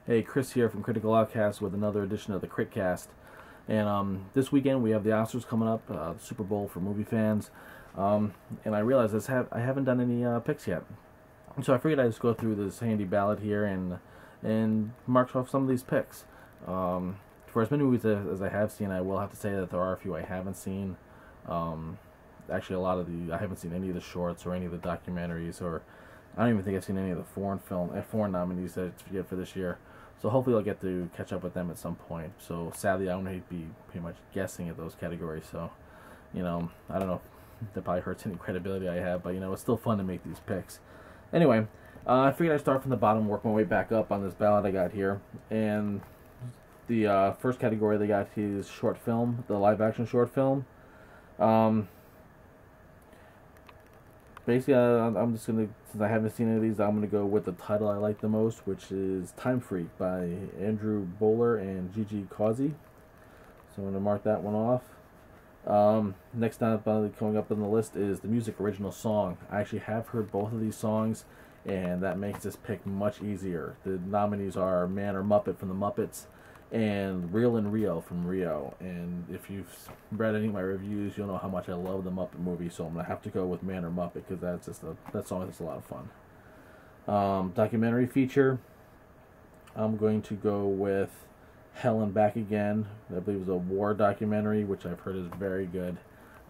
Hey, Chris here from CritCast with another edition of the CritCast. And this weekend we have the Oscars coming up, the Super Bowl for movie fans. And I realized I haven't done any picks yet. So I figured I'd just go through this handy ballot here and mark off some of these picks. For as many movies as I have seen, I will have to say that there are a few I haven't seen. Actually, I haven't seen any of the shorts or any of the documentaries, or I don't even think I've seen any of the foreign nominees that yet for this year. So hopefully I'll get to catch up with them at some point. So sadly, I won't be pretty much guessing at those categories. So, I don't know if that probably hurts any credibility I have, but it's still fun to make these picks. Anyway, I figured I'd start from the bottom, work my way back up on this ballot I got here. And the first category they got is short film, the live action short film. Basically, I'm just gonna, since I haven't seen any of these, I'm gonna go with the title I like the most, which is Time Freak by Andrew Bowler and Gigi Causey. So I'm gonna mark that one off. Next up, coming up on the list is the music original song. I actually have heard both of these songs, and that makes this pick much easier. The nominees are Man or Muppet from the Muppets, and Real in Rio from Rio. And if you've read any of my reviews, you'll know how much I love the Muppet movie, so I'm gonna have to go with Man or Muppet because that song is a lot of fun. Documentary feature, I'm going to go with Hell and Back Again. I believe it was a war documentary, which I've heard is very good.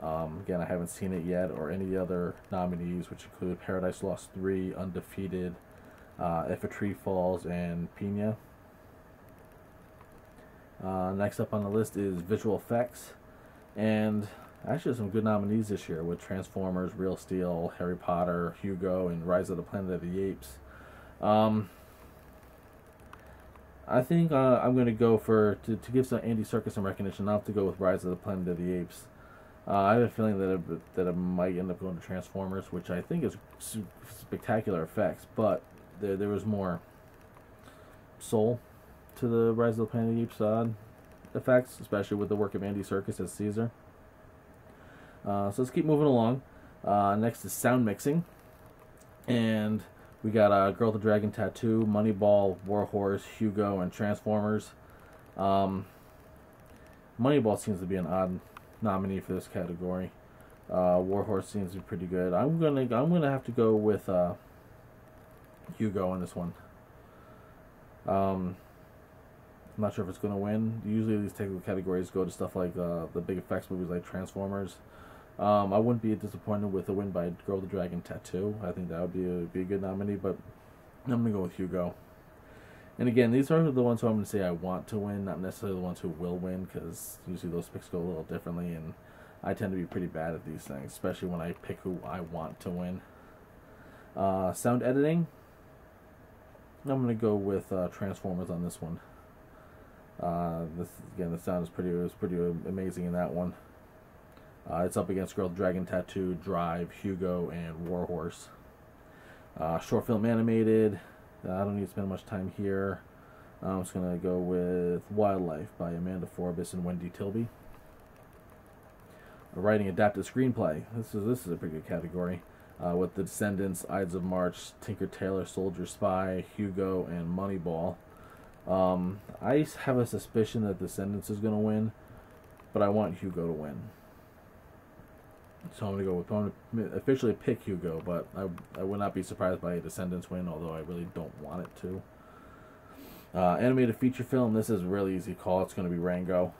Again, I haven't seen it yet, or any other nominees, which include Paradise Lost 3, Undefeated, If a Tree Falls, and Pina. Next up on the list is visual effects, and actually some good nominees this year with Transformers, Real Steel, Harry Potter, Hugo, and Rise of the Planet of the Apes. I think I'm going to go to give some Andy Serkis some recognition. I'll have to go with Rise of the Planet of the Apes. I have a feeling that it might end up going to Transformers, which I think is spectacular effects, but there was more soul to the Rise of the Planet of the Apes effects, especially with the work of Andy Serkis as Caesar. So let's keep moving along. Next is sound mixing, and we got Girl with the Dragon Tattoo, Moneyball, Warhorse, Hugo, and Transformers. Moneyball seems to be an odd nominee for this category. Warhorse seems to be pretty good. I'm gonna have to go with Hugo on this one. I'm not sure if it's going to win. Usually these technical categories go to stuff like the big effects movies like Transformers. I wouldn't be disappointed with a win by Girl with the Dragon Tattoo. I think that would be a good nominee, but I'm going to go with Hugo. And again, these are the ones who I'm going to say I want to win, not necessarily the ones who will win, because usually those picks go a little differently, and I tend to be pretty bad at these things, especially when I pick who I want to win. Sound editing, I'm going to go with Transformers on this one. The sound was pretty amazing in that one. It's up against Girl with the Dragon Tattoo, Drive, Hugo, and Warhorse. Short film animated, I don't need to spend much time here. I'm just gonna go with Wildlife by Amanda Forbes and Wendy Tilby. Writing adapted screenplay. This is a pretty good category. With The Descendants, Ides of March, Tinker Tailor Soldier Spy, Hugo, and Moneyball. I have a suspicion that Descendants is going to win, but I want Hugo to win. So I'm going to officially pick Hugo, but I would not be surprised by a Descendants win, although I really don't want it to. Animated feature film, this is a really easy call. It's going to be Rango.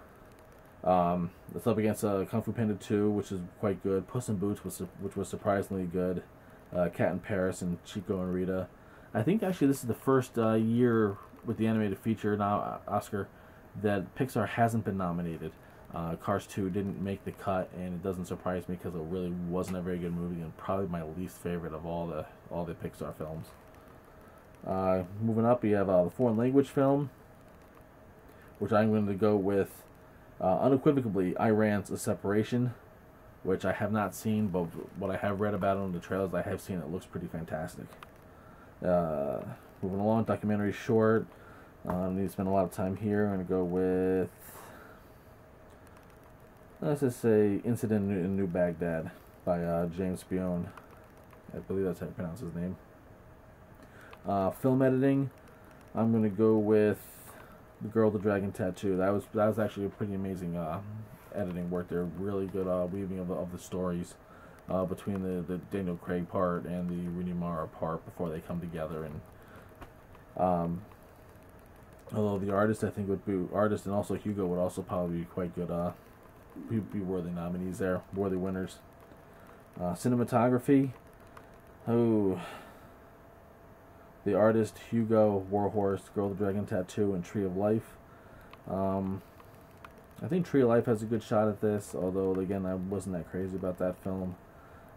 It's up against Kung Fu Panda 2, which is quite good. Puss in Boots, which was surprisingly good. Cat in Paris and Chico and Rita. I think actually this is the first year with the animated feature now Oscar that Pixar hasn't been nominated. Cars 2 didn't make the cut, and it doesn't surprise me because it really wasn't a very good movie and probably my least favorite of all the Pixar films. Moving up, we have the foreign language film, which I'm going to go with unequivocally Iran's A Separation, which I have not seen, but what I have read about it on the trailers I have seen, it looks pretty fantastic. Moving along, documentary short. I don't need to spend a lot of time here. I'm going to go with, let's just say, Incident in New Baghdad by James Spion. I believe that's how you pronounce his name. Film editing. I'm gonna go with The Girl with the Dragon Tattoo. That was actually a pretty amazing editing work there. Really good weaving of the stories between the Daniel Craig part and the Rooney Mara part before they come together. And although the artist, I think, would be artist, and also Hugo would also probably be quite good. Be worthy nominees there, worthy winners. Cinematography. Oh, the artist, Hugo, Warhorse, Girl with the Dragon Tattoo, and Tree of Life. I think Tree of Life has a good shot at this, although again I wasn't that crazy about that film.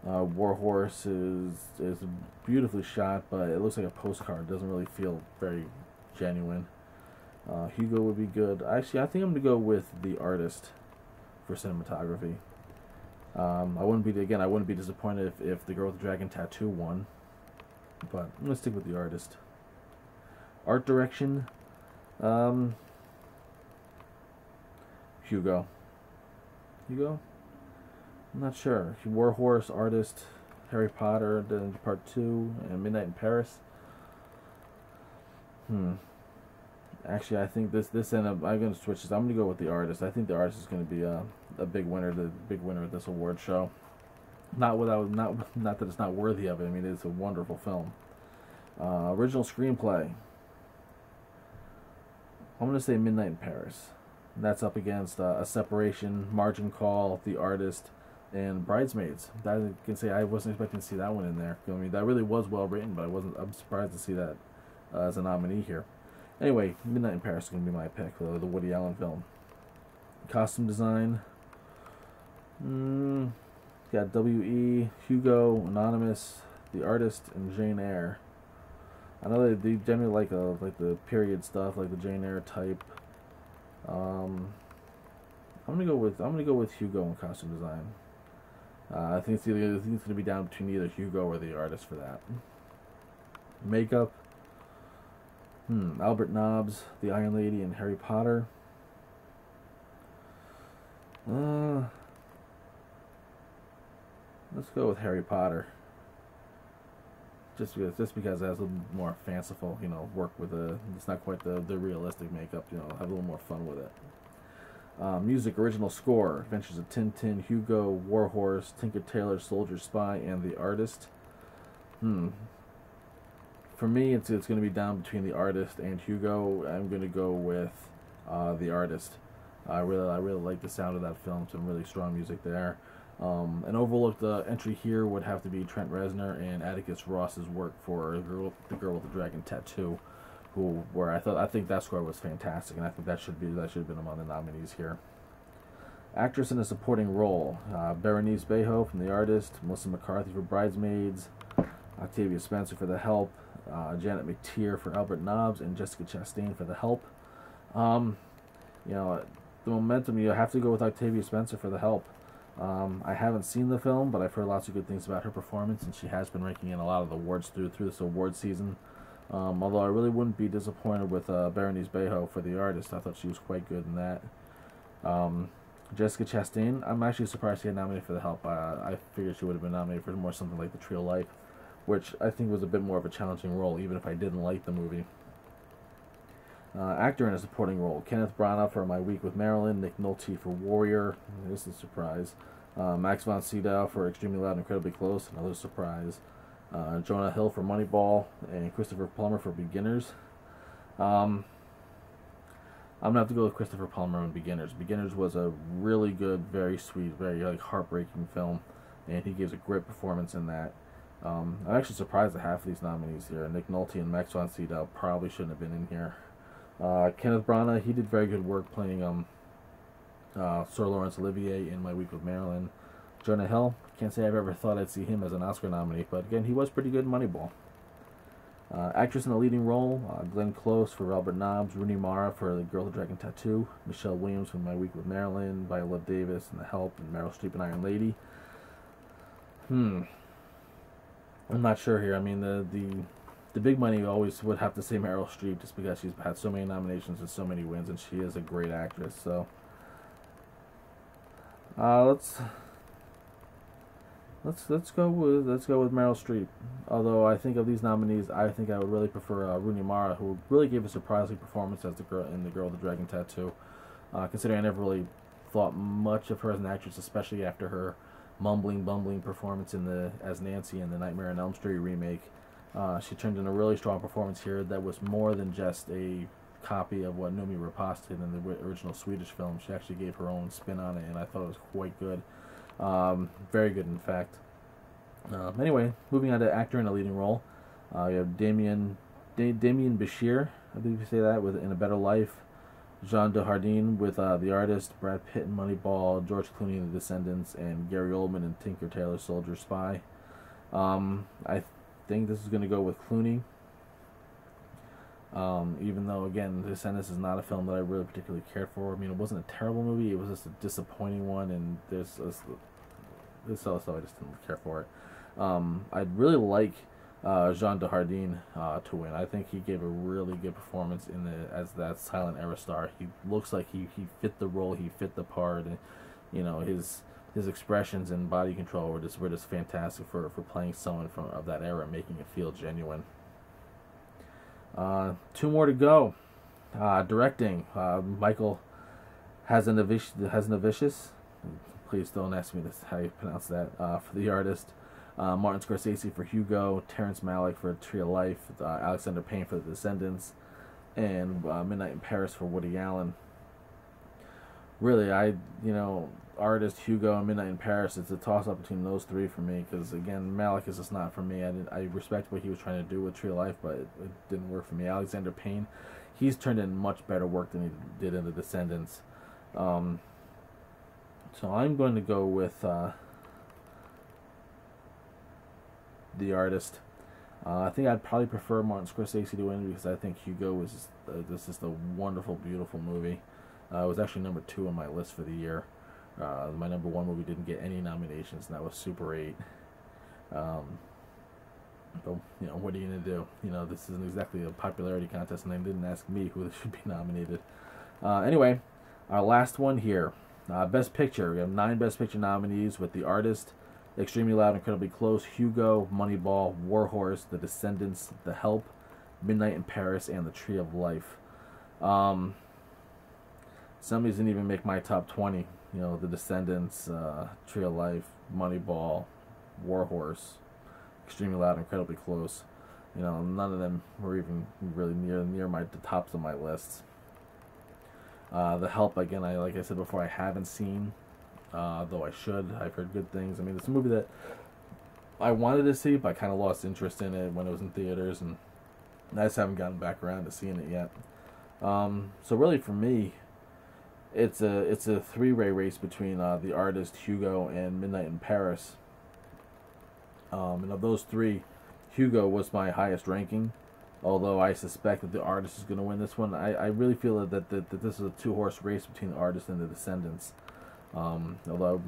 Warhorse is beautifully shot, but it looks like a postcard. It doesn't really feel very genuine. Hugo would be good. Actually, I think I'm gonna go with the artist for cinematography. I wouldn't be disappointed if the Girl with the Dragon Tattoo won, but I'm gonna stick with the artist. Art direction, Hugo. Hugo? I'm not sure. Warhorse, artist, Harry Potter, then Part 2, and Midnight in Paris. Actually, I think this end up. I'm going to switch this. I'm going to go with the artist. I think the artist is going to be a big winner, the big winner of this award show. Not that it's not worthy of it. I mean, it's a wonderful film. Original screenplay. I'm going to say Midnight in Paris. That's up against A Separation, Margin Call, The Artist, and Bridesmaids. That I can say I wasn't expecting to see that one in there. I mean, that really was well written, but I'm surprised to see that as a nominee here. Anyway, Midnight in Paris is going to be my pick for the Woody Allen film. Costume design. Got W.E., Hugo, Anonymous, The Artist, and Jane Eyre. I know they generally like the period stuff, like the Jane Eyre type. I'm gonna go with Hugo in costume design. I think it's gonna be down between either Hugo or the artist for that. Makeup. Albert Nobbs, The Iron Lady, and Harry Potter. Let's go with Harry Potter. Just because it has a little more fanciful, work with it's not quite the realistic makeup, have a little more fun with it. Music, original score, Adventures of Tintin, Hugo, Warhorse, Tinker Tailor, Soldier Spy, and The Artist. For me, it's going to be down between The Artist and Hugo. I'm going to go with The Artist. I really like the sound of that film. Some really strong music there. An overlooked entry here would have to be Trent Reznor and Atticus Ross's work for The Girl with the Dragon Tattoo, I think that score was fantastic, and I think that should have been among the nominees here. Actress in a supporting role: Berenice Bejo from The Artist, Melissa McCarthy for Bridesmaids, Octavia Spencer for The Help, Janet McTeer for Albert Nobbs, and Jessica Chastain for The Help. The momentum, you have to go with Octavia Spencer for The Help. I haven't seen the film, but I've heard lots of good things about her performance, and she has been ranking in a lot of the awards through this award season. Although I really wouldn't be disappointed with Berenice Bejo for The Artist. I thought she was quite good in that. Jessica Chastain, I'm actually surprised she got nominated for The Help. I figured she would have been nominated for more something like The Tree of Life, which I think was a bit more of a challenging role, even if I didn't like the movie. Actor in a supporting role: Kenneth Branagh for My Week with Marilyn, Nick Nolte for Warrior, this is a surprise, Max von Sydow for Extremely Loud and Incredibly Close, another surprise, Jonah Hill for Moneyball, and Christopher Plummer for Beginners. I'm going to have to go with Christopher Plummer on Beginners. Beginners was a really good, very sweet, very heartbreaking film, and he gives a great performance in that. I'm actually surprised at half of these nominees here. Nick Nolte and Max von Sydow probably shouldn't have been in here. Kenneth Branagh, he did very good work playing Sir Laurence Olivier in My Week with Marilyn. Jonah Hill, can't say I've ever thought I'd see him as an Oscar nominee, but again, he was pretty good in Moneyball. Actress in a leading role: Glenn Close for Albert Nobbs, Rooney Mara for The Girl with the Dragon Tattoo, Michelle Williams for My Week with Marilyn, Viola Davis in The Help, and Meryl Streep in Iron Lady. I'm not sure here. I mean, the big money always would have to say Meryl Streep, just because she's had so many nominations and so many wins, and she is a great actress. So let's Let's go with Meryl Streep. Although I think of these nominees, I think I would really prefer Rooney Mara, who really gave a surprising performance as the girl in The Girl with the Dragon Tattoo. Considering I never really thought much of her as an actress, especially after her bumbling performance as Nancy in the Nightmare on Elm Street remake. She turned in a really strong performance here that was more than just a copy of what Noomi Rapace did in the original Swedish film. She actually gave her own spin on it, and I thought it was quite good. Very good, in fact. Anyway, moving on to actor in a leading role. You have Damien Bashir, I believe you say that, with In a Better Life. Jean Dujardin with The Artist, Brad Pitt in Moneyball, George Clooney in The Descendants, and Gary Oldman in Tinker Tailor Soldier Spy. I think this is going to go with Clooney. Even though, again, The Descendants is not a film that I really particularly cared for. I mean, it wasn't a terrible movie, it was just a disappointing one, and so I just didn't care for it. I'd really like Jean Dujardin to win. I think he gave a really good performance as that silent era star. He looks like he fit the role, he fit the part, and his expressions and body control were just fantastic for playing someone of that era, making it feel genuine. Two more to go. Directing, Michael Hazanavicius. Please don't ask me how you pronounce that. For The Artist. Martin Scorsese for Hugo, Terrence Malick for Tree of Life, Alexander Payne for The Descendants, and Midnight in Paris for Woody Allen. Really, Artist, Hugo, and Midnight in Paris, it's a toss-up between those three for me, because, again, Malick is just not for me. I respect what he was trying to do with Tree of Life, but it didn't work for me. Alexander Payne, he's turned in much better work than he did in The Descendants. So I'm going to go with The Artist. I think I'd probably prefer Martin Scorsese to win, because I think Hugo was just a wonderful, beautiful movie. It was actually number 2 on my list for the year. My number 1 movie didn't get any nominations, and that was Super 8. But what are you gonna do? This isn't exactly a popularity contest, and they didn't ask me who should be nominated. Anyway, our last one here, Best Picture. We have 9 Best Picture nominees, with The Artist, Extremely Loud, Incredibly Close, Hugo, Moneyball, War Horse, The Descendants, The Help, Midnight in Paris, and The Tree of Life. Some of these didn't even make my top 20. The Descendants, Tree of Life, Moneyball, War Horse, Extremely Loud, Incredibly Close. None of them were even really near the tops of my lists. The Help, again, like I said before, I haven't seen, though I should. I've heard good things. I mean, it's a movie that I wanted to see, but I kind of lost interest in it when it was in theaters, and I just haven't gotten back around to seeing it yet. So really, for me, it's a three-way race between The Artist, Hugo, and Midnight in Paris. And of those three, Hugo was my highest ranking, although I suspect that The Artist is going to win this one. I really feel that this is a two-horse race between The Artist and The Descendants. Although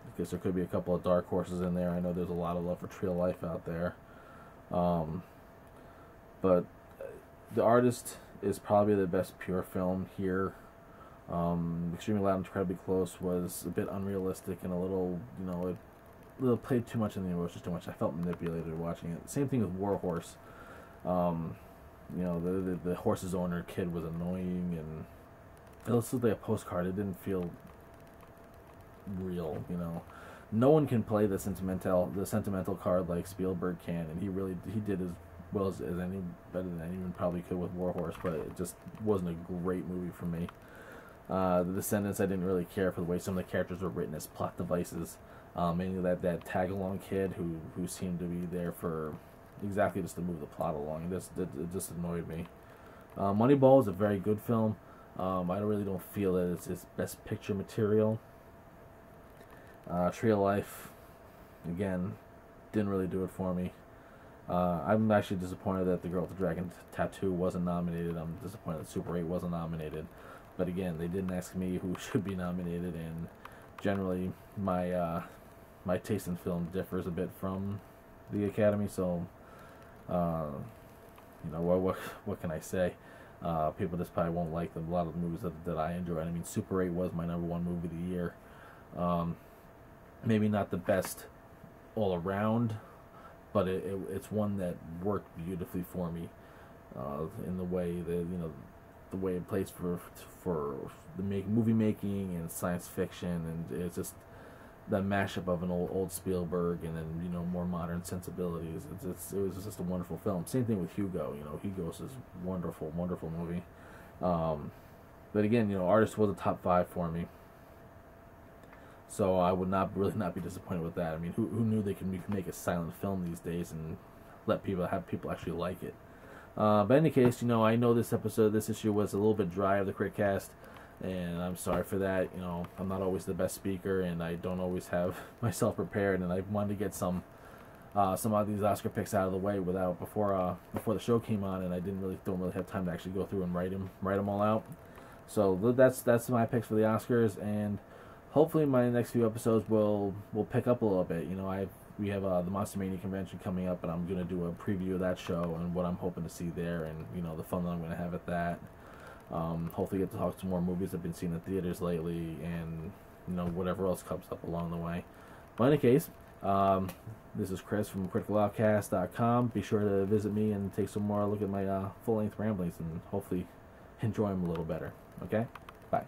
I guess there could be a couple of dark horses in there. I know there's a lot of love for Tree of Life out there. But The Artist is probably the best pure film here. Extremely Loud and Incredibly Close was a bit unrealistic and a little, it played too much in the emotions too much. I felt manipulated watching it. Same thing with War Horse. The horse's owner kid was annoying, and it was like a postcard. It didn't feel real. No one can play the sentimental card like Spielberg can, and he did as well as any better than anyone probably could with War Horse, but it just wasn't a great movie for me. The Descendants, I didn't really care for the way some of the characters were written as plot devices. Mainly that tag-along kid who seemed to be there for exactly just to move the plot along. It just annoyed me. Moneyball is a very good film. I really don't feel that it's best picture material. Tree of Life, again, didn't really do it for me. I'm actually disappointed that The Girl with the Dragon Tattoo wasn't nominated. I'm disappointed that Super 8 wasn't nominated. But again, they didn't ask me who should be nominated, and generally my taste in film differs a bit from the Academy. So, what can I say? People just probably won't like a lot of the movies that I enjoy. I mean, Super 8 was my number 1 movie of the year. Maybe not the best all around, but it's one that worked beautifully for me, in the way that, you know, the way it plays for the movie making and science fiction, and it's just that mashup of an old Spielberg and then, you know, more modern sensibilities. It was just a wonderful film. Same thing with Hugo. You know, Hugo's this wonderful, wonderful movie. But again, you know, Artist was a top 5 for me. So I would not be disappointed with that. I mean, who knew they could make a silent film these days and have people actually like it. But in any case, you know, I know this issue was a little bit dry of the CritCast, and I'm sorry for that. You know, I'm not always the best speaker, and I don't always have myself prepared, and I wanted to get some of these Oscar picks out of the way before the show came on, and I don't really have time to actually go through and write them all out. So that's my picks for the Oscars, and hopefully my next few episodes will pick up a little bit. You know, we have the Monster Mania convention coming up, and I'm gonna do a preview of that show and what I'm hoping to see there, and, you know, the fun that I'm gonna have at that. Hopefully get to talk to more movies I've been seeing in theaters lately, and, you know, whatever else comes up along the way. But in any case, this is Chris from CriticalOutcast.com. Be sure to visit me and take some more look at my full-length ramblings, and hopefully enjoy them a little better. Okay? Bye.